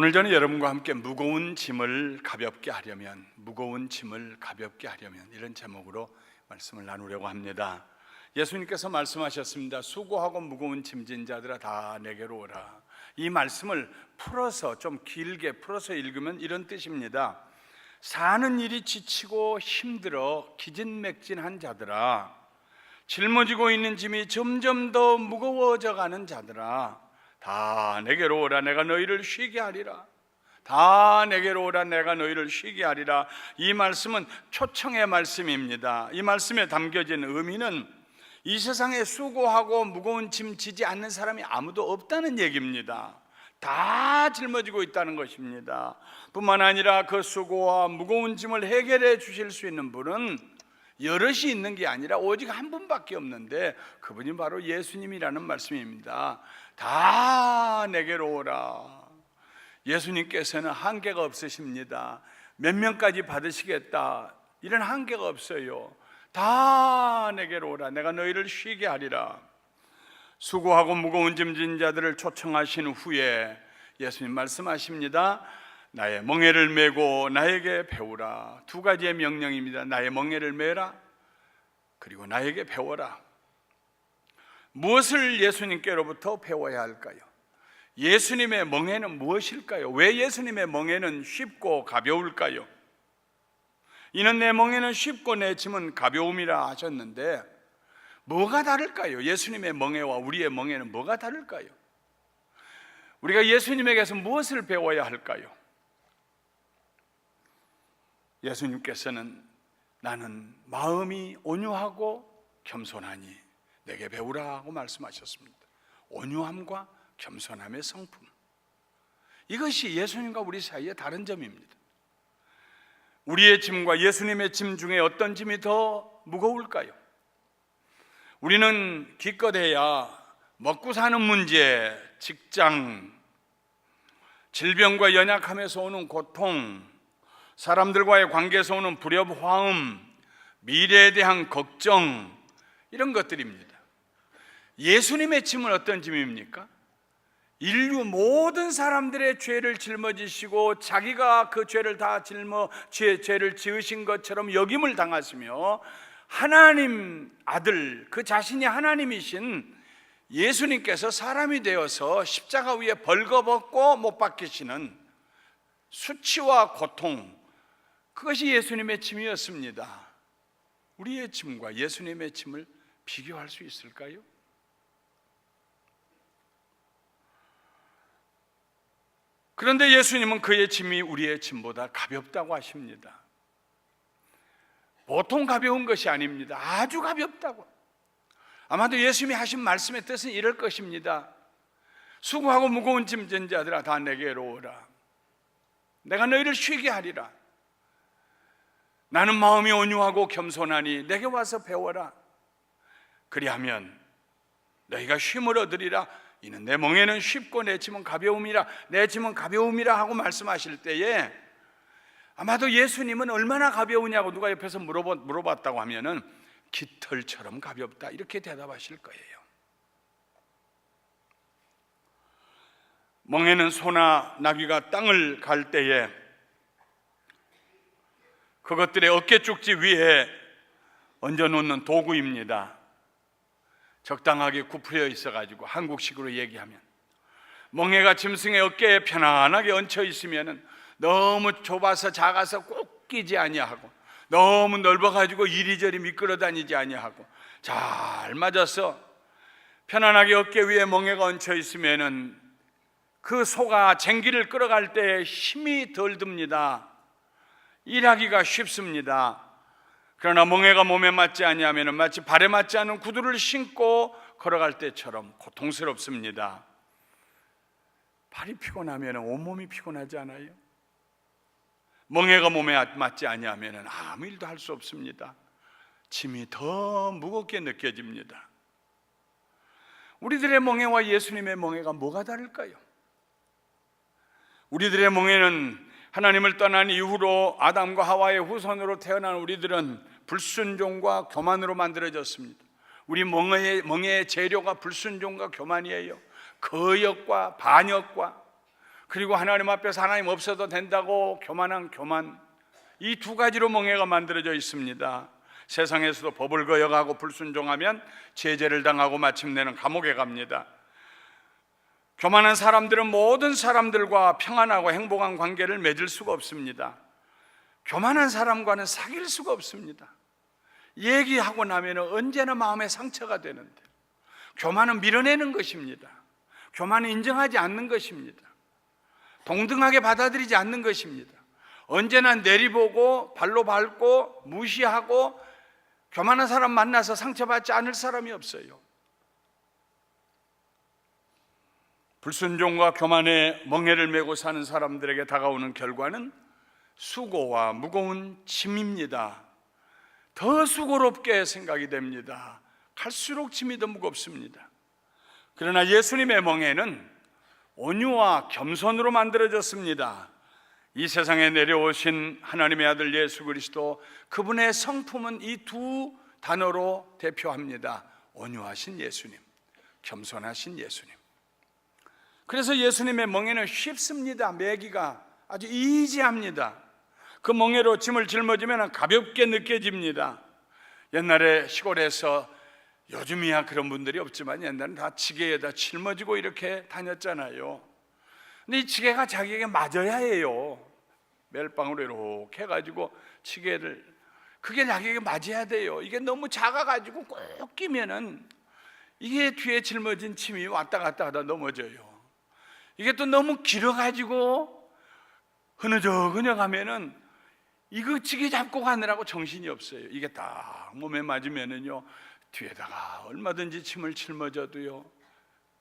오늘 저는 여러분과 함께 무거운 짐을 가볍게 하려면 이런 제목으로 말씀을 나누려고 합니다. 예수님께서 말씀하셨습니다. 수고하고 무거운 짐진 자들아 다 내게로 오라. 이 말씀을 좀 길게 풀어서 읽으면 이런 뜻입니다. 사는 일이 지치고 힘들어 기진맥진한 자들아, 짊어지고 있는 짐이 점점 더 무거워져 가는 자들아, 다 내게로 오라. 내가 너희를 쉬게 하리라. 다 내게로 오라. 내가 너희를 쉬게 하리라. 이 말씀은 초청의 말씀입니다. 이 말씀에 담겨진 의미는 이 세상에 수고하고 무거운 짐 지지 않는 사람이 아무도 없다는 얘기입니다. 다 짊어지고 있다는 것입니다. 뿐만 아니라 그 수고와 무거운 짐을 해결해 주실 수 있는 분은 여럿이 있는 게 아니라 오직 한 분밖에 없는데 그분이 바로 예수님이라는 말씀입니다. 다 내게로 오라. 예수님께서는 한계가 없으십니다. 몇 명까지 받으시겠다 이런 한계가 없어요. 다 내게로 오라. 내가 너희를 쉬게 하리라. 수고하고 무거운 짐진 자들을 초청하신 후에 예수님 말씀하십니다. 나의 멍에를 메고 나에게 배우라. 두 가지의 명령입니다. 나의 멍에를 메라, 그리고 나에게 배워라. 무엇을 예수님께로부터 배워야 할까요? 예수님의 멍에는 무엇일까요? 왜 예수님의 멍에는 쉽고 가벼울까요? 이는 내 멍에는 쉽고 내 짐은 가벼움이라 하셨는데 뭐가 다를까요? 예수님의 멍에와 우리의 멍에는 뭐가 다를까요? 우리가 예수님에게서 무엇을 배워야 할까요? 예수님께서는 나는 마음이 온유하고 겸손하니 내게 배우라 하고 말씀하셨습니다. 온유함과 겸손함의 성품, 이것이 예수님과 우리 사이의 다른 점입니다. 우리의 짐과 예수님의 짐 중에 어떤 짐이 더 무거울까요? 우리는 기껏해야 먹고 사는 문제, 직장, 질병과 연약함에서 오는 고통, 사람들과의 관계에서 오는 불협화음, 미래에 대한 걱정, 이런 것들입니다. 예수님의 짐은 어떤 짐입니까? 인류 모든 사람들의 죄를 짊어지시고 자기가 그 죄를 다 죄를 지으신 것처럼 역임을 당하시며 하나님 아들, 그 자신이 하나님이신 예수님께서 사람이 되어서 십자가 위에 벌거벗고 못 박히시는 수치와 고통, 그것이 예수님의 짐이었습니다. 우리의 짐과 예수님의 짐을 비교할 수 있을까요? 그런데 예수님은 그의 짐이 우리의 짐보다 가볍다고 하십니다. 보통 가벼운 것이 아닙니다. 아주 가볍다고. 아마도 예수님이 하신 말씀의 뜻은 이럴 것입니다. 수고하고 무거운 짐진 자들아 다 내게로 오라. 내가 너희를 쉬게 하리라. 나는 마음이 온유하고 겸손하니 내게 와서 배워라. 그리하면 너희가 쉼을 얻으리라. 이는 내 멍에는 쉽고 내 짐은 가벼움이라. 내 짐은 가벼움이라 하고 말씀하실 때에 아마도 예수님은 얼마나 가벼우냐고 누가 옆에서 물어봤다고 하면은 깃털처럼 가볍다 이렇게 대답하실 거예요. 멍에는 소나 나귀가 땅을 갈 때에 그것들의 어깨쪽지 위에 얹어놓는 도구입니다. 적당하게 굽혀 있어가지고 한국식으로 얘기하면 멍에가 짐승의 어깨에 편안하게 얹혀 있으면 너무 좁아서 작아서 꼭 끼지 아니하고 너무 넓어가지고 이리저리 미끄러 다니지 아니하고 잘 맞아서 편안하게 어깨 위에 멍에가 얹혀 있으면 그 소가 쟁기를 끌어갈 때 힘이 덜 듭니다. 일하기가 쉽습니다. 그러나 멍에가 몸에 맞지 아니하면 마치 발에 맞지 않은 구두를 신고 걸어갈 때처럼 고통스럽습니다. 발이 피곤하면 온몸이 피곤하지 않아요? 멍에가 몸에 맞지 아니하면 아무 일도 할 수 없습니다. 짐이 더 무겁게 느껴집니다. 우리들의 멍에와 예수님의 멍에가 뭐가 다를까요? 우리들의 멍에는 하나님을 떠난 이후로 아담과 하와의 후손으로 태어난 우리들은 불순종과 교만으로 만들어졌습니다. 우리 멍에의 재료가 불순종과 교만이에요. 거역과 반역과 그리고 하나님 앞에서 하나님 없어도 된다고 교만한 교만, 이 두 가지로 멍해가 만들어져 있습니다. 세상에서도 법을 거역하고 불순종하면 제재를 당하고 마침내는 감옥에 갑니다. 교만한 사람들은 모든 사람들과 평안하고 행복한 관계를 맺을 수가 없습니다. 교만한 사람과는 사귈 수가 없습니다. 얘기하고 나면 언제나 마음에 상처가 되는데, 교만은 밀어내는 것입니다. 교만은 인정하지 않는 것입니다. 동등하게 받아들이지 않는 것입니다. 언제나 내리보고 발로 밟고 무시하고, 교만한 사람 만나서 상처받지 않을 사람이 없어요. 불순종과 교만에 멍에를 메고 사는 사람들에게 다가오는 결과는 수고와 무거운 짐입니다. 더 수고롭게 생각이 됩니다. 갈수록 짐이 더 무겁습니다. 그러나 예수님의 멍에는 온유와 겸손으로 만들어졌습니다. 이 세상에 내려오신 하나님의 아들 예수 그리스도, 그분의 성품은 이 두 단어로 대표합니다. 온유하신 예수님, 겸손하신 예수님. 그래서 예수님의 멍에는 쉽습니다. 매기가 아주 이지합니다. 그 멍에로 짐을 짊어지면 가볍게 느껴집니다. 옛날에 시골에서, 요즘이야 그런 분들이 없지만 옛날엔 다 지게에다 짊어지고 이렇게 다녔잖아요. 근데 이 지게가 자기에게 맞아야 해요. 멜빵으로 이렇게 해가지고 지게를, 그게 자기에게 맞아야 돼요. 이게 너무 작아가지고 꼭 끼면은 이게 뒤에 짊어진 짐이 왔다 갔다 하다 넘어져요. 이게 또 너무 길어가지고 흐느적흐느적 하면은 이거 지게 잡고 가느라고 정신이 없어요. 이게 딱 몸에 맞으면은요, 뒤에다가 얼마든지 짐을 짊어져도요,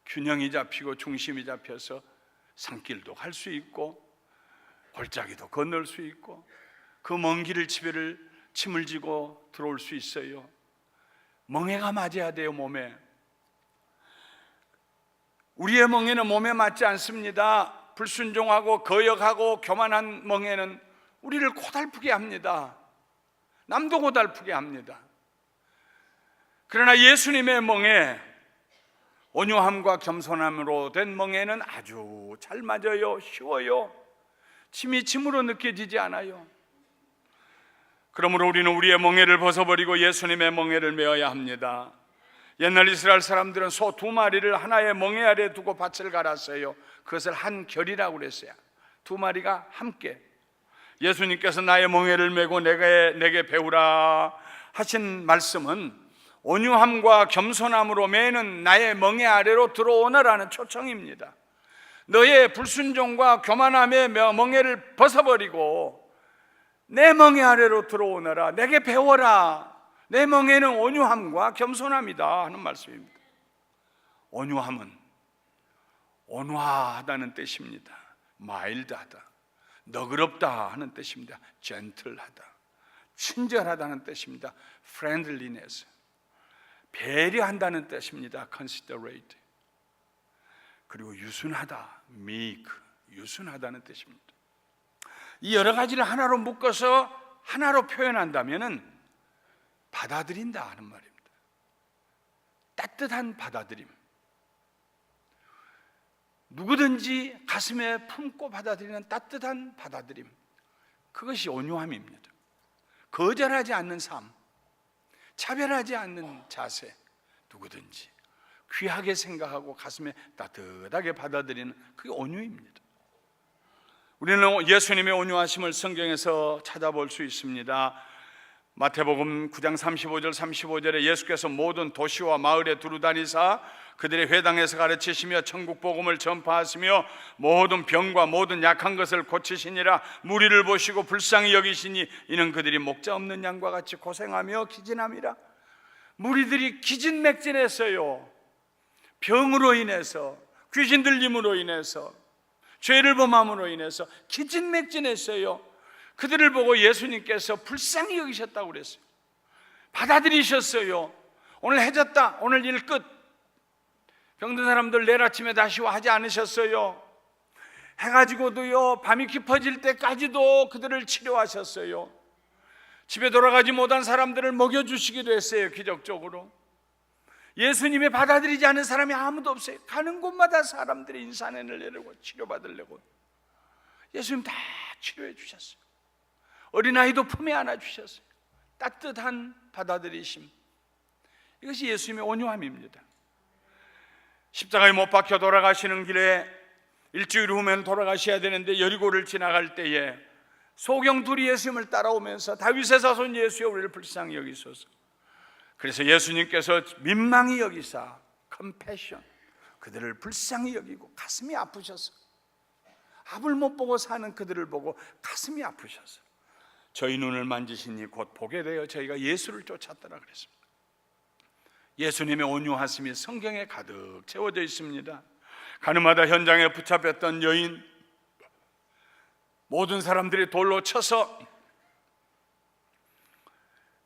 균형이 잡히고 중심이 잡혀서 산길도 갈 수 있고 골짜기도 건널 수 있고 그 먼 길을 짐을 지고 들어올 수 있어요. 멍에가 맞아야 돼요. 몸에. 우리의 멍에는 몸에 맞지 않습니다. 불순종하고 거역하고 교만한 멍에는 우리를 고달프게 합니다. 남도 고달프게 합니다. 그러나 예수님의 멍에, 온유함과 겸손함으로 된 멍에는 아주 잘 맞아요. 쉬워요. 짐이 짐으로 느껴지지 않아요. 그러므로 우리는 우리의 멍에를 벗어버리고 예수님의 멍에를 메어야 합니다. 옛날 이스라엘 사람들은 소 2마리를 하나의 멍에 아래 두고 밭을 갈았어요. 그것을 한 결이라고 그랬어요. 2마리가 함께. 예수님께서 나의 멍에를 메고 내게 배우라 하신 말씀은 온유함과 겸손함으로 매는 나의 멍에 아래로 들어오너라는 초청입니다. 너의 불순종과 교만함의 멍에를 벗어버리고 내 멍에 아래로 들어오너라. 내게 배워라. 내 멍에는 온유함과 겸손함이다 하는 말씀입니다. 온유함은 온화하다는 뜻입니다. 마일드하다, 너그럽다 하는 뜻입니다. 젠틀하다, 친절하다는 뜻입니다. friendliness, 배려한다는 뜻입니다. considerate. 그리고 유순하다, meek, 유순하다는 뜻입니다. 이 여러 가지를 하나로 묶어서 하나로 표현한다면은 받아들인다 하는 말입니다. 따뜻한 받아들임. 누구든지 가슴에 품고 받아들이는 따뜻한 받아들임. 그것이 온유함입니다. 거절하지 않는 삶, 차별하지 않는 자세. 누구든지 귀하게 생각하고 가슴에 따뜻하게 받아들이는 그게 온유입니다. 우리는 예수님의 온유하심을 성경에서 찾아볼 수 있습니다. 마태복음 9장 35절 35절에 예수께서 모든 도시와 마을에 두루다니사 그들의 회당에서 가르치시며 천국 복음을 전파하시며 모든 병과 모든 약한 것을 고치시니라. 무리를 보시고 불쌍히 여기시니 이는 그들이 목자 없는 양과 같이 고생하며 기진함이라. 무리들이 기진맥진했어요. 병으로 인해서, 귀신 들림으로 인해서, 죄를 범함으로 인해서 기진맥진했어요. 그들을 보고 예수님께서 불쌍히 여기셨다고 그랬어요. 받아들이셨어요. 오늘 해졌다, 오늘 일 끝. 병든 사람들 내일 아침에 다시 와 하지 않으셨어요. 해가지고도요, 밤이 깊어질 때까지도 그들을 치료하셨어요. 집에 돌아가지 못한 사람들을 먹여주시기도 했어요. 기적적으로. 예수님이 받아들이지 않은 사람이 아무도 없어요. 가는 곳마다 사람들이 인산인을 내려고 치료받으려고 예수님 다 치료해 주셨어요. 어린아이도 품에 안아주셨어요. 따뜻한 받아들이심, 이것이 예수님의 온유함입니다. 십자가에 못 박혀 돌아가시는 길에 일주일 후면 돌아가셔야 되는데 여리고를 지나갈 때에 소경 둘이 예수님을 따라오면서 다윗의 자손 예수여 우리를 불쌍히 여기소서. 그래서 예수님께서 민망히 여기사 컴패션, 그들을 불쌍히 여기고 가슴이 아프셔서, 앞을 못 보고 사는 그들을 보고 가슴이 아프셔서 저희 눈을 만지시니 곧 보게 되어 저희가 예수를 쫓았더라 그랬습니다. 예수님의 온유하심이 성경에 가득 채워져 있습니다. 가늠하다 현장에 붙잡혔던 여인, 모든 사람들이 돌로 쳐서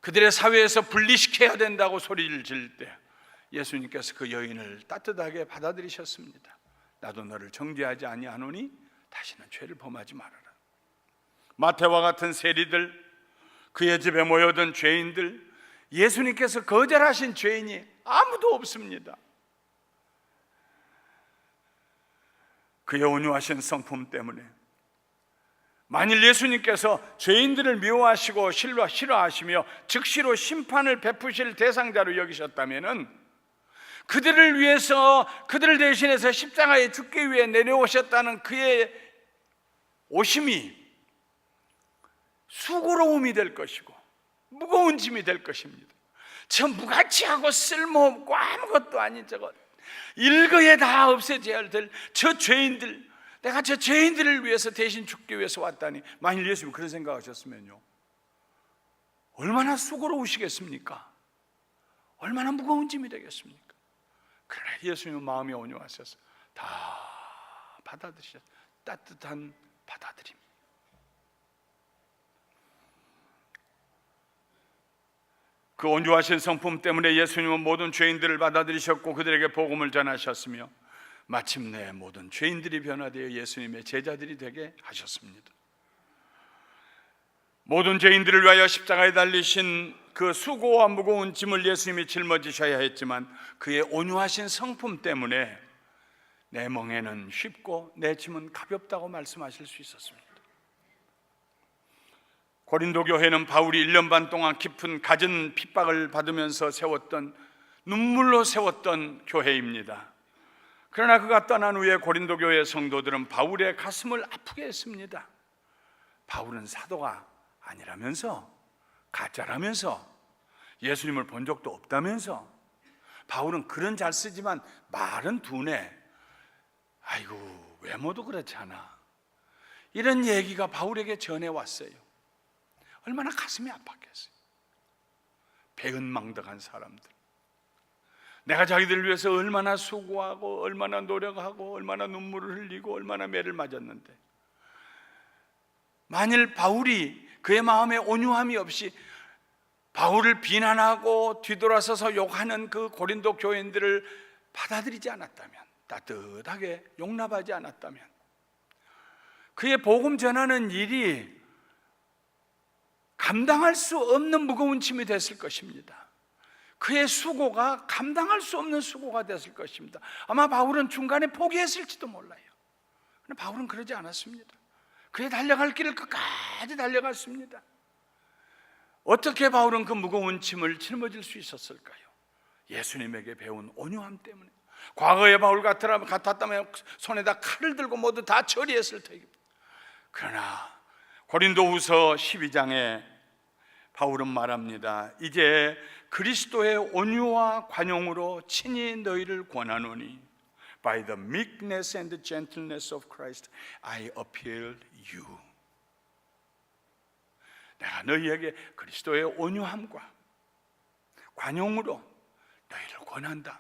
그들의 사회에서 분리시켜야 된다고 소리를 지를 때 예수님께서 그 여인을 따뜻하게 받아들이셨습니다. 나도 너를 정죄하지 아니하노니 다시는 죄를 범하지 말아라. 마태와 같은 세리들, 그의 집에 모여든 죄인들, 예수님께서 거절하신 죄인이 아무도 없습니다. 그의 온유하신 성품 때문에, 만일 예수님께서 죄인들을 미워하시고 싫어하시며 즉시로 심판을 베푸실 대상자로 여기셨다면 그들을 위해서, 그들을 대신해서 십자가에 죽기 위해 내려오셨다는 그의 오심이 수고로움이 될 것이고 무거운 짐이 될 것입니다. 저 무가치하고 쓸모없고 아무것도 아닌 저것, 일거에 다 없애져야 될 저 죄인들, 내가 저 죄인들을 위해서 대신 죽기 위해서 왔다니, 만일 예수님 그런 생각하셨으면요, 얼마나 수고로우시겠습니까? 얼마나 무거운 짐이 되겠습니까? 그러나 예수님은 마음이 온유하셔서 다 받아들이셨어요. 따뜻한 받아들임. 그 온유하신 성품 때문에 예수님은 모든 죄인들을 받아들이셨고 그들에게 복음을 전하셨으며 마침내 모든 죄인들이 변화되어 예수님의 제자들이 되게 하셨습니다. 모든 죄인들을 위하여 십자가에 달리신 그 수고와 무거운 짐을 예수님이 짊어지셔야 했지만 그의 온유하신 성품 때문에 내 멍에는 쉽고 내 짐은 가볍다고 말씀하실 수 있었습니다. 고린도 교회는 바울이 1년 반 동안 깊은 갖은 핍박을 받으면서 세웠던, 눈물로 세웠던 교회입니다. 그러나 그가 떠난 후에 고린도 교회 성도들은 바울의 가슴을 아프게 했습니다. 바울은 사도가 아니라면서, 가짜라면서, 예수님을 본 적도 없다면서, 바울은 글은 잘 쓰지만 말은 둔해, 아이고 외모도 그렇잖아, 이런 얘기가 바울에게 전해왔어요. 얼마나 가슴이 아팠겠어요. 배은망덕한 사람들, 내가 자기들을 위해서 얼마나 수고하고 얼마나 노력하고 얼마나 눈물을 흘리고 얼마나 매를 맞았는데, 만일 바울이 그의 마음에 온유함이 없이 바울을 비난하고 뒤돌아서서 욕하는 그 고린도 교인들을 받아들이지 않았다면, 따뜻하게 용납하지 않았다면 그의 복음 전하는 일이 감당할 수 없는 무거운 짐이 됐을 것입니다. 그의 수고가 감당할 수 없는 수고가 됐을 것입니다. 아마 바울은 중간에 포기했을지도 몰라요. 그런데 바울은 그러지 않았습니다. 그의 달려갈 길을 끝까지 달려갔습니다. 어떻게 바울은 그 무거운 짐을 짊어질 수 있었을까요? 예수님에게 배운 온유함 때문에. 과거의 바울 같았다면 손에다 칼을 들고 모두 다 처리했을 터입니다. 그러나 고린도후서 12장에 바울은 말합니다. 이제 그리스도의 온유와 관용으로 친히 너희를 권하노니 By the meekness and the gentleness of Christ I appeal you. 내가 너희에게 그리스도의 온유함과 관용으로 너희를 권한다.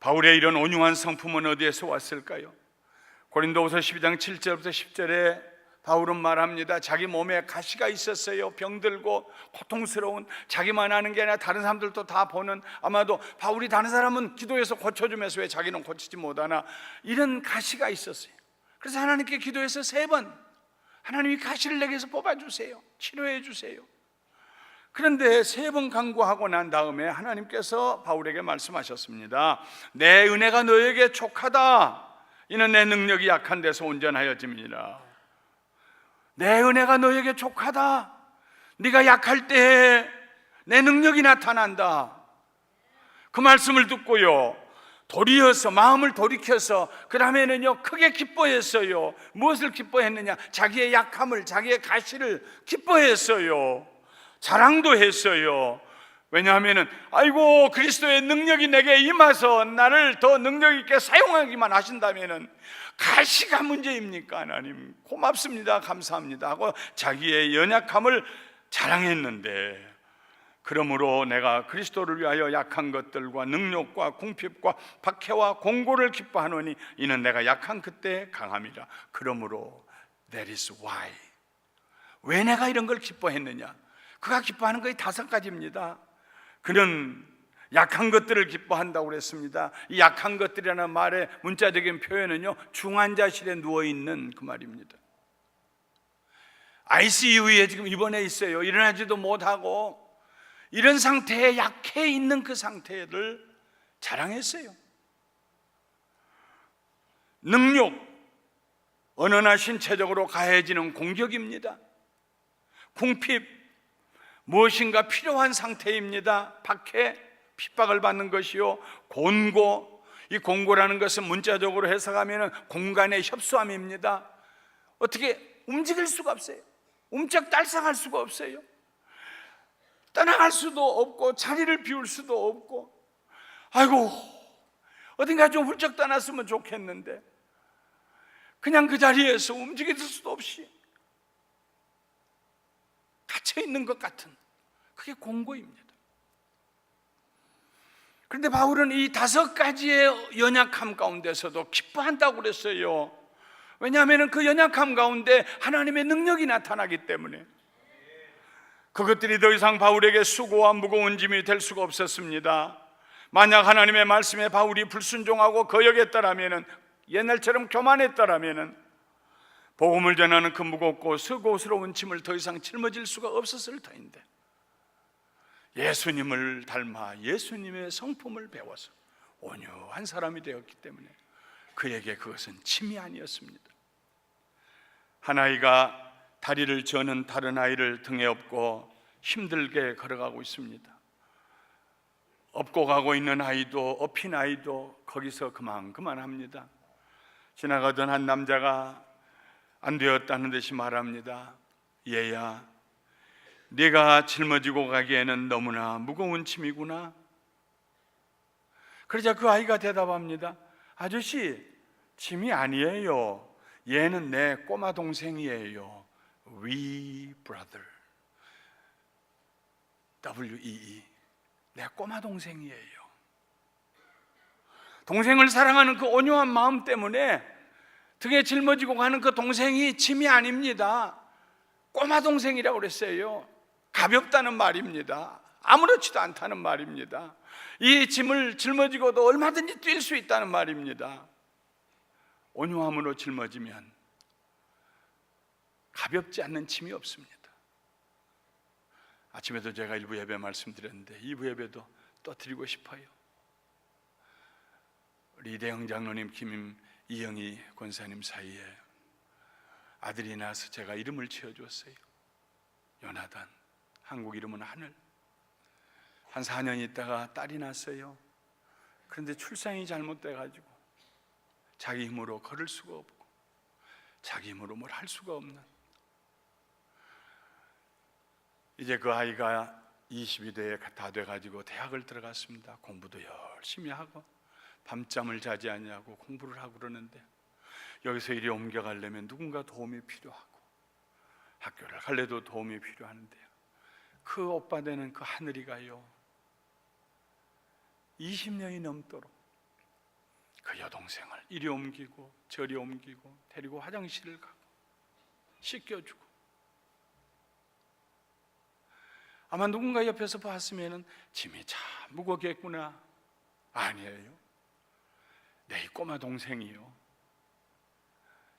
바울의 이런 온유한 성품은 어디에서 왔을까요? 고린도후서 12장 7절부터 10절에 바울은 말합니다. 자기 몸에 가시가 있었어요. 병들고 고통스러운, 자기만 하는 게 아니라 다른 사람들도 다 보는, 아마도 바울이 다른 사람은 기도해서 고쳐주면서 왜 자기는 고치지 못하나, 이런 가시가 있었어요. 그래서 하나님께 기도해서 3번 하나님이 가시를 내게서 뽑아주세요, 치료해 주세요. 그런데 3번 간구하고 난 다음에 하나님께서 바울에게 말씀하셨습니다. 내 은혜가 너에게 족하다. 이는 내 능력이 약한 데서 온전하여짐이니라. 내 은혜가 너에게 족하다. 네가 약할 때에 내 능력이 나타난다. 그 말씀을 듣고요, 도리어서 마음을 돌이켜서 그 다음에는요 크게 기뻐했어요. 무엇을 기뻐했느냐? 자기의 약함을, 자기의 가시를 기뻐했어요. 자랑도 했어요. 왜냐하면은 아이고, 그리스도의 능력이 내게 임해서 나를 더 능력 있게 사용하기만 하신다면은 가시가 문제입니까? 하나님 고맙습니다, 감사합니다 하고 자기의 연약함을 자랑했는데, 그러므로 내가 그리스도를 위하여 약한 것들과 능력과 궁핍과 박해와 공고를 기뻐하노니 이는 내가 약한 그때 강함이라. 그러므로 that is why. 왜 내가 이런 걸 기뻐했느냐? 그가 기뻐하는 것이 5가지입니다. 그는 약한 것들을 기뻐한다고 그랬습니다. 이 약한 것들이라는 말의 문자적인 표현은요, 중환자실에 누워있는 그 말입니다. ICU에 지금 입원해 있어요. 일어나지도 못하고 이런 상태에 약해 있는 그 상태를 자랑했어요. 능력, 언어나 신체적으로 가해지는 공격입니다. 궁핍, 무엇인가 필요한 상태입니다. 박해, 핍박을 받는 것이요. 곤고, 이 곤고라는 것은 문자적으로 해석하면 공간의 협소함입니다. 어떻게 움직일 수가 없어요. 움짝달싹할 수가 없어요. 떠나갈 수도 없고 자리를 비울 수도 없고, 아이고 어딘가 좀 훌쩍 떠났으면 좋겠는데 그냥 그 자리에서 움직일 수도 없이 갇혀있는 것 같은, 그게 공고입니다. 그런데 바울은 이 5가지의 연약함 가운데서도 기뻐한다고 그랬어요. 왜냐하면 그 연약함 가운데 하나님의 능력이 나타나기 때문에. 그것들이 더 이상 바울에게 수고와 무거운 짐이 될 수가 없었습니다. 만약 하나님의 말씀에 바울이 불순종하고 거역했더라면, 옛날처럼 교만했더라면 복음을 전하는 그 무겁고 수고스러운 짐을 더 이상 짊어질 수가 없었을 터인데, 예수님을 닮아 예수님의 성품을 배워서 온유한 사람이 되었기 때문에 그에게 그것은 짐이 아니었습니다. 한 아이가 다리를 저는 다른 아이를 등에 업고 힘들게 걸어가고 있습니다. 업고 가고 있는 아이도 업힌 아이도 거기서 그만합니다. 지나가던 한 남자가 안 되었다는 듯이 말합니다. 얘야, 네가 짊어지고 가기에는 너무나 무거운 짐이구나. 그러자 그 아이가 대답합니다. 아저씨, 짐이 아니에요. 얘는 내 꼬마 동생이에요. wee brother, W-E-E, 내 꼬마 동생이에요. 동생을 사랑하는 그 온유한 마음 때문에 등에 짊어지고 가는 그 동생이 짐이 아닙니다. 꼬마 동생이라고 그랬어요. 가볍다는 말입니다. 아무렇지도 않다는 말입니다. 이 짐을 짊어지고도 얼마든지 뛸 수 있다는 말입니다. 온유함으로 짊어지면 가볍지 않는 짐이 없습니다. 아침에도 제가 1부 예배 말씀드렸는데 2부 예배도 또 드리고 싶어요. 우리 이대영 장로님, 이영희 권사님 사이에 아들이 나서 제가 이름을 지어줬어요. 요나단, 한국 이름은 하늘. 한 4년 있다가 딸이 났어요. 그런데 출산이 잘못돼가지고 자기 힘으로 걸을 수가 없고 자기 힘으로 뭘 할 수가 없는, 이제 그 아이가 22대에 다 돼가지고 대학을 들어갔습니다. 공부도 열심히 하고 밤잠을 자지 않냐고 공부를 하고 그러는데, 여기서 이리 옮겨가려면 누군가 도움이 필요하고 학교를 갈래도 도움이 필요하는데요, 그 오빠 되는 그 하늘이가요 20년이 넘도록 그 여동생을 이리 옮기고 저리 옮기고 데리고 화장실을 가고 씻겨주고, 아마 누군가 옆에서 봤으면 짐이 참 무겁겠구나. 아니에요. 내 꼬마 동생이요,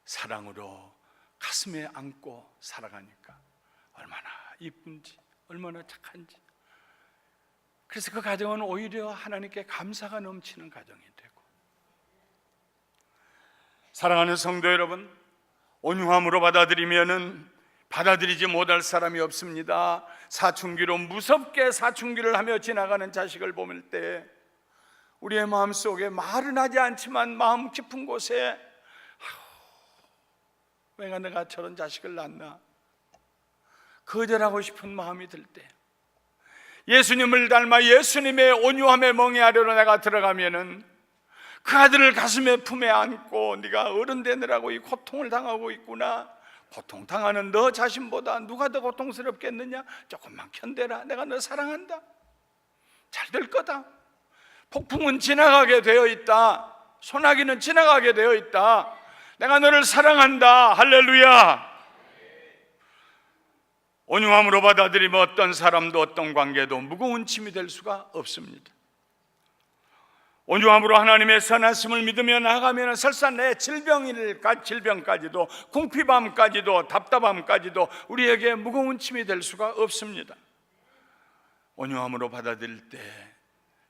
사랑으로 가슴에 안고 살아가니까 얼마나 이쁜지, 얼마나 착한지. 그래서 그 가정은 오히려 하나님께 감사가 넘치는 가정이 되고, 사랑하는 성도 여러분, 온유함으로 받아들이지 못할 사람이 없습니다. 사춘기로 무섭게 사춘기를 하며 지나가는 자식을 보실 때 우리의 마음속에 말은 하지 않지만 마음 깊은 곳에 왜 내가 저런 자식을 낳나 거절하고 싶은 마음이 들 때, 예수님을 닮아 예수님의 온유함에 멍해하려고 내가 들어가면은 그 아들을 가슴에 품에 안고 네가 어른 되느라고 이 고통을 당하고 있구나, 고통당하는 너 자신보다 누가 더 고통스럽겠느냐, 조금만 견뎌라, 내가 너 사랑한다, 잘 될 거다, 폭풍은 지나가게 되어 있다, 소나기는 지나가게 되어 있다, 내가 너를 사랑한다. 할렐루야. 온유함으로 받아들이면 어떤 사람도 어떤 관계도 무거운 짐이 될 수가 없습니다. 온유함으로 하나님의 선하심을 믿으며 나아가면 설사 내 질병까지도, 궁핍함까지도, 답답함까지도 우리에게 무거운 짐이 될 수가 없습니다. 온유함으로 받아들일 때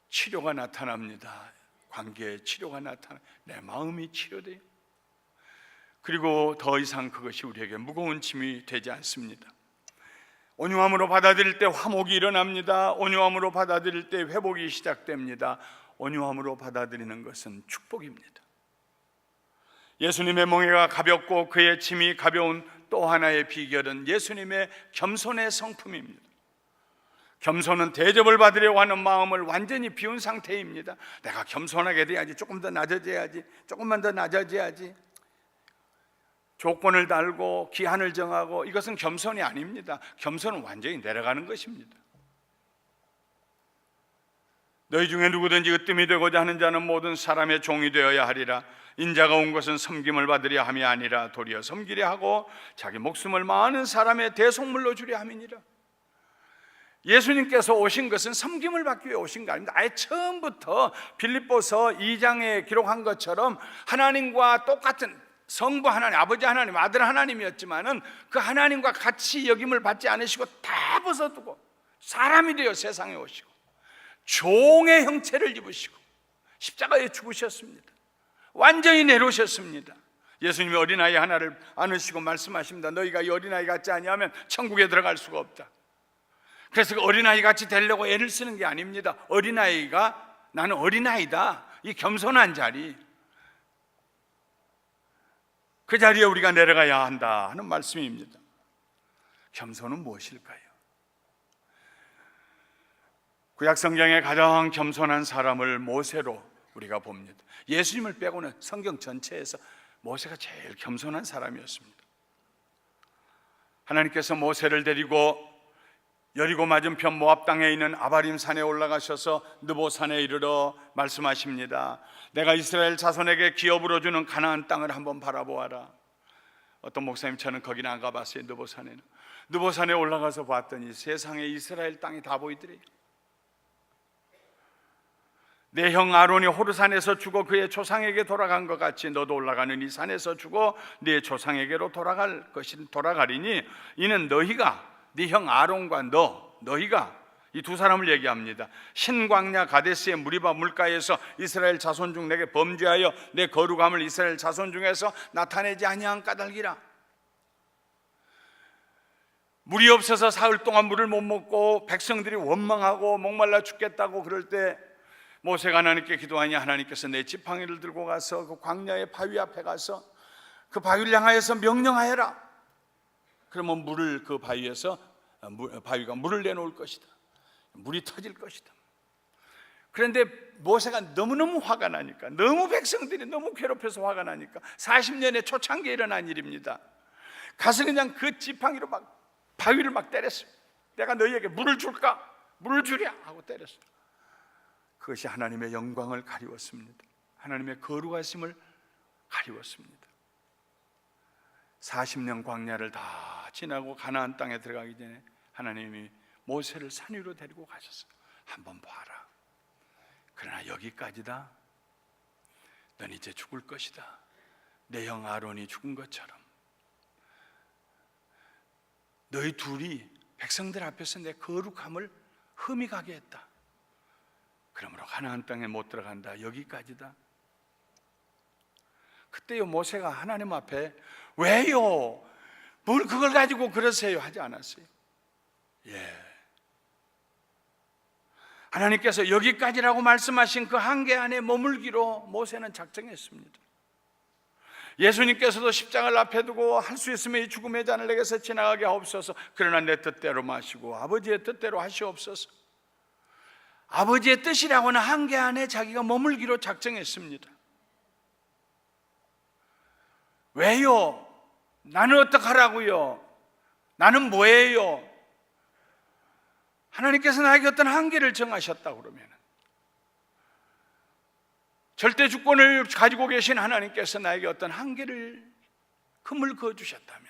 치료가 나타납니다. 관계의 치료가 나타나, 내 마음이 치료돼요. 그리고 더 이상 그것이 우리에게 무거운 짐이 되지 않습니다. 온유함으로 받아들일 때 화목이 일어납니다. 온유함으로 받아들일 때 회복이 시작됩니다. 온유함으로 받아들이는 것은 축복입니다. 예수님의 멍에가 가볍고 그의 짐이 가벼운 또 하나의 비결은 예수님의 겸손의 성품입니다. 겸손은 대접을 받으려고 하는 마음을 완전히 비운 상태입니다. 내가 겸손하게 돼야지, 조금 더 낮아져야지, 조금만 더 낮아져야지, 조건을 달고 기한을 정하고, 이것은 겸손이 아닙니다. 겸손은 완전히 내려가는 것입니다. 너희 중에 누구든지 으뜸이 되고자 하는 자는 모든 사람의 종이 되어야 하리라. 인자가 온 것은 섬김을 받으려 함이 아니라 도리어 섬기려 하고 자기 목숨을 많은 사람의 대속물로 주려 함이니라. 예수님께서 오신 것은 섬김을 받기 위해 오신 거 아닙니다. 아예 처음부터 빌립보서 2장에 기록한 것처럼 하나님과 똑같은 성부 하나님, 아버지 하나님, 아들 하나님이었지만은 그 하나님과 같이 여김을 받지 않으시고 다 벗어두고 사람이 되어 세상에 오시고 종의 형체를 입으시고 십자가에 죽으셨습니다. 완전히 내려오셨습니다. 예수님이 어린아이 하나를 안으시고 말씀하십니다. 너희가 이 어린아이 같지 아니하면 천국에 들어갈 수가 없다. 그래서 그 어린아이 같이 되려고 애를 쓰는 게 아닙니다. 어린아이가 나는 어린아이다, 이 겸손한 자리, 그 자리에 우리가 내려가야 한다 하는 말씀입니다. 겸손은 무엇일까요? 구약 성경에 가장 겸손한 사람을 모세로 우리가 봅니다. 예수님을 빼고는 성경 전체에서 모세가 제일 겸손한 사람이었습니다. 하나님께서 모세를 데리고 여리고 맞은편 모압 땅에 있는 아바림 산에 올라가셔서 느보 산에 이르러 말씀하십니다. 내가 이스라엘 자손에게 기업으로 주는 가나안 땅을 한번 바라보아라. 어떤 목사님처럼 거기는 안 가봤어요. 느보 산에는. 느보 산에 올라가서 봤더니 세상에 이스라엘 땅이 다 보이더래요. 내 형 아론이 호르산에서 죽어 그의 조상에게 돌아간 것 같이 너도 올라가는 이 산에서 죽어 네 조상에게로 돌아가리니 이는 너희가, 네 형 아론과 너희가, 이 두 사람을 얘기합니다. 신광야 가데스의 무리바 물가에서 이스라엘 자손 중 내게 범죄하여 내 거룩함을 이스라엘 자손 중에서 나타내지 아니한 까닭이라. 물이 없어서 사흘 동안 물을 못 먹고 백성들이 원망하고 목말라 죽겠다고 그럴 때 모세가 하나님께 기도하니 하나님께서 내 지팡이를 들고 가서 그 광야의 바위 앞에 가서 그 바위를 향하여서 명령하여라. 그러면 그 바위가 물을 내놓을 것이다. 물이 터질 것이다. 그런데 모세가 너무너무 화가 나니까, 너무 백성들이 너무 괴롭혀서 화가 나니까 40년의 초창기에 일어난 일입니다. 가서 그냥 그 지팡이로 막 바위를 막 때렸어요. 내가 너희에게 물을 줄까? 물을 주랴 하고 때렸어요. 그것이 하나님의 영광을 가리웠습니다. 하나님의 거룩하심을 가리웠습니다. 40년 광야를 다 지나고 가나안 땅에 들어가기 전에 하나님이 모세를 산 위로 데리고 가셨어요. 한번 봐라. 그러나 여기까지다. 넌 이제 죽을 것이다. 내 형 아론이 죽은 것처럼 너희 둘이 백성들 앞에서 내 거룩함을 흠이 가게 했다. 그러므로 가나안 땅에 못 들어간다. 여기까지다. 그때요 모세가 하나님 앞에 왜요? 뭘 그걸 가지고 그러세요? 하지 않았어요. 하나님께서 여기까지라고 말씀하신 그 한계 안에 머물기로 모세는 작정했습니다. 예수님께서도 십자가를 앞에 두고 할 수 있으면 이 죽음의 잔을 내게서 지나가게 하옵소서. 그러나 내 뜻대로 마시고 아버지의 뜻대로 하시옵소서. 아버지의 뜻이라고는 한계 안에 자기가 머물기로 작정했습니다. 왜요? 나는 어떡하라고요? 나는 뭐예요? 하나님께서 나에게 어떤 한계를 정하셨다 그러면, 절대 주권을 가지고 계신 하나님께서 나에게 어떤 한계를 금을 그어주셨다면,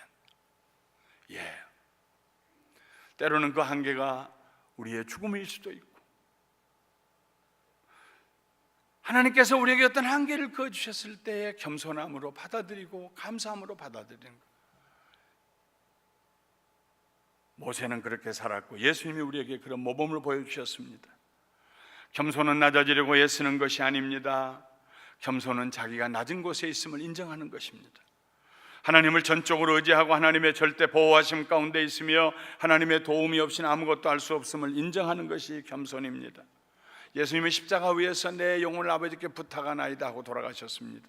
때로는 그 한계가 우리의 죽음일 수도 있고, 하나님께서 우리에게 어떤 한계를 그어주셨을 때에 겸손함으로 받아들이고 감사함으로 받아들이는 것. 모세는 그렇게 살았고 예수님이 우리에게 그런 모범을 보여주셨습니다. 겸손은 낮아지려고 애쓰는 것이 아닙니다. 겸손은 자기가 낮은 곳에 있음을 인정하는 것입니다. 하나님을 전적으로 의지하고 하나님의 절대 보호하심 가운데 있으며 하나님의 도움이 없이는 아무것도 할 수 없음을 인정하는 것이 겸손입니다. 예수님은 십자가 위에서 내 영혼을 아버지께 부탁하나이다 하고 돌아가셨습니다.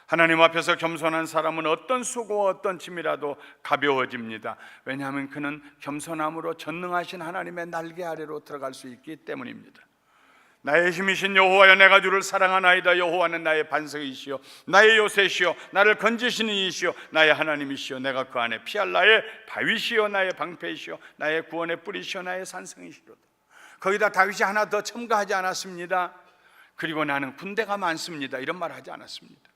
하나님 앞에서 겸손한 사람은 어떤 수고와 어떤 짐이라도 가벼워집니다. 왜냐하면 그는 겸손함으로 전능하신 하나님의 날개 아래로 들어갈 수 있기 때문입니다. 나의 힘이신 여호와여, 내가 주를 사랑하나이다. 여호와는 나의 반석이시요 나의 요새시요 나를 건지시는 이시요 나의 하나님이시요 내가 그 안에 피할 나의 바위시요 나의 방패이시요 나의 구원의 뿌리시요 나의 산성이시로다. 거기다 다윗이 하나 더 첨가하지 않았습니다. 그리고 나는 군대가 많습니다. 이런 말 하지 않았습니다.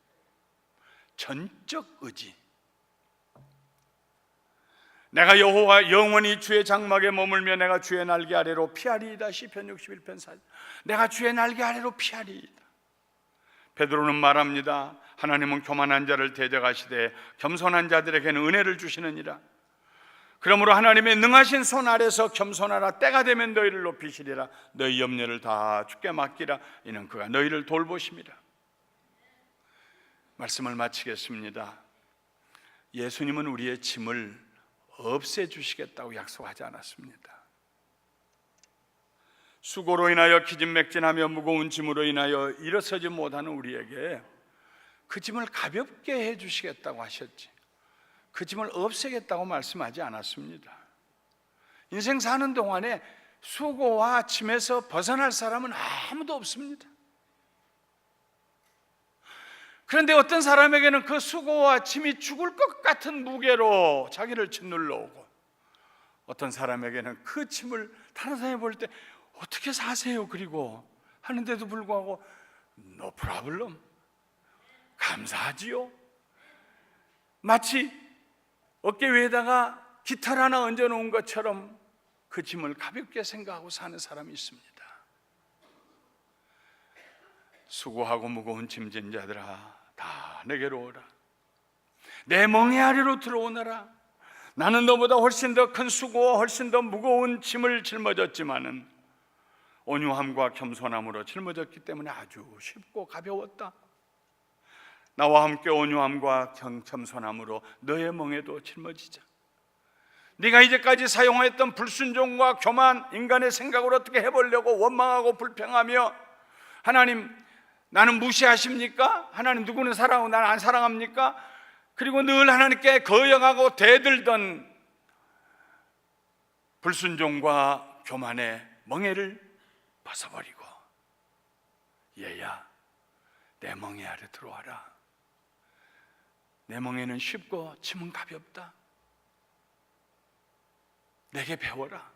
전적 의지. 내가 여호와 영원히 주의 장막에 머물며 내가 주의 날개 아래로 피하리이다. 시편 61편 4절. 내가 주의 날개 아래로 피하리이다. 베드로는 말합니다. 하나님은 교만한 자를 대적하시되 겸손한 자들에게는 은혜를 주시느니라. 그러므로 하나님의 능하신 손 아래서 겸손하라. 때가 되면 너희를 높이시리라. 너희 염려를 다 주께 맡기라. 이는 그가 너희를 돌보심이라. 말씀을 마치겠습니다. 예수님은 우리의 짐을 없애주시겠다고 약속하지 않았습니다. 수고로 인하여 기진맥진하며 무거운 짐으로 인하여 일어서지 못하는 우리에게 그 짐을 가볍게 해주시겠다고 하셨지, 그 짐을 없애겠다고 말씀하지 않았습니다. 인생 사는 동안에 수고와 짐에서 벗어날 사람은 아무도 없습니다. 그런데 어떤 사람에게는 그 수고와 짐이 죽을 것 같은 무게로 자기를 짓눌러 오고, 어떤 사람에게는 그 짐을 다른 사람이 볼 때 어떻게 사세요? 그리고 하는데도 불구하고 No problem, 감사하지요. 마치 어깨 위에다가 깃털 하나 얹어놓은 것처럼 그 짐을 가볍게 생각하고 사는 사람이 있습니다. 수고하고 무거운 짐진 자들아, 다 내게로 오라. 내 멍에 아래로 들어오너라. 나는 너보다 훨씬 더 큰 수고와 훨씬 더 무거운 짐을 짊어졌지만은 온유함과 겸손함으로 짊어졌기 때문에 아주 쉽고 가벼웠다. 나와 함께 온유함과 겸손함으로 너의 멍에도 짊어지자. 네가 이제까지 사용했던 불순종과 교만, 인간의 생각을 어떻게 해보려고 원망하고 불평하며 하나님 나는 무시하십니까? 하나님 누구는 사랑하고 나는 안 사랑합니까? 그리고 늘 하나님께 거역하고 대들던 불순종과 교만의 멍에를 벗어버리고 얘야, 내 멍에 아래 들어와라. 내 멍에는 쉽고 짐은 가볍다. 내게 배워라.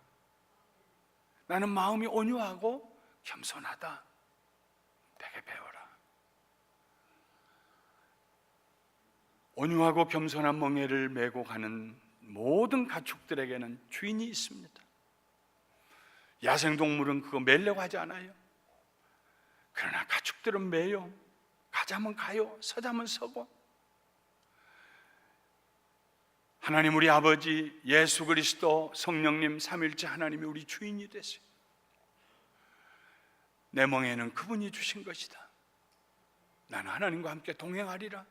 나는 마음이 온유하고 겸손하다. 내게 배워라. 온유하고 겸손한 멍에를 메고 가는 모든 가축들에게는 주인이 있습니다. 야생동물은 그거 매려고 하지 않아요. 그러나 가축들은 매요. 가자면 가요, 서자면 서고. 하나님 우리 아버지 예수 그리스도 성령님 삼위일체 하나님이 우리 주인이 되세요. 내 멍에는 그분이 주신 것이다. 나는 하나님과 함께 동행하리라.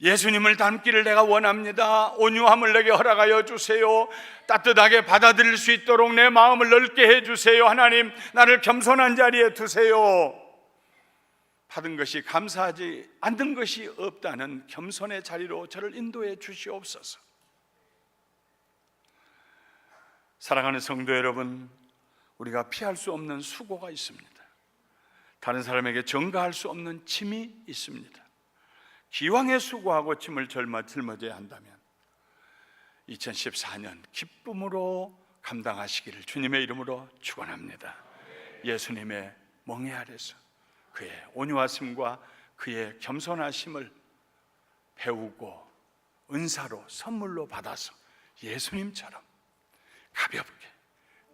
예수님을 닮기를 내가 원합니다. 온유함을 내게 허락하여 주세요. 따뜻하게 받아들일 수 있도록 내 마음을 넓게 해주세요. 하나님, 나를 겸손한 자리에 두세요. 받은 것이 감사하지 않는 것이 없다는 겸손의 자리로 저를 인도해 주시옵소서. 사랑하는 성도 여러분, 우리가 피할 수 없는 수고가 있습니다. 다른 사람에게 전가할 수 없는 짐이 있습니다. 기왕에 수고하고 짐을 짊어져야 한다면 2014년 기쁨으로 감당하시기를 주님의 이름으로 축원합니다. 예수님의 멍에 아래서 그의 온유하심과 그의 겸손하심을 배우고 은사로 선물로 받아서 예수님처럼 가볍게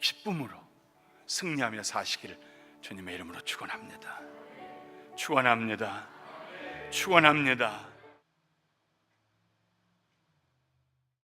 기쁨으로 승리하며 사시기를 주님의 이름으로 축원합니다. 축원합니다. 축원합니다.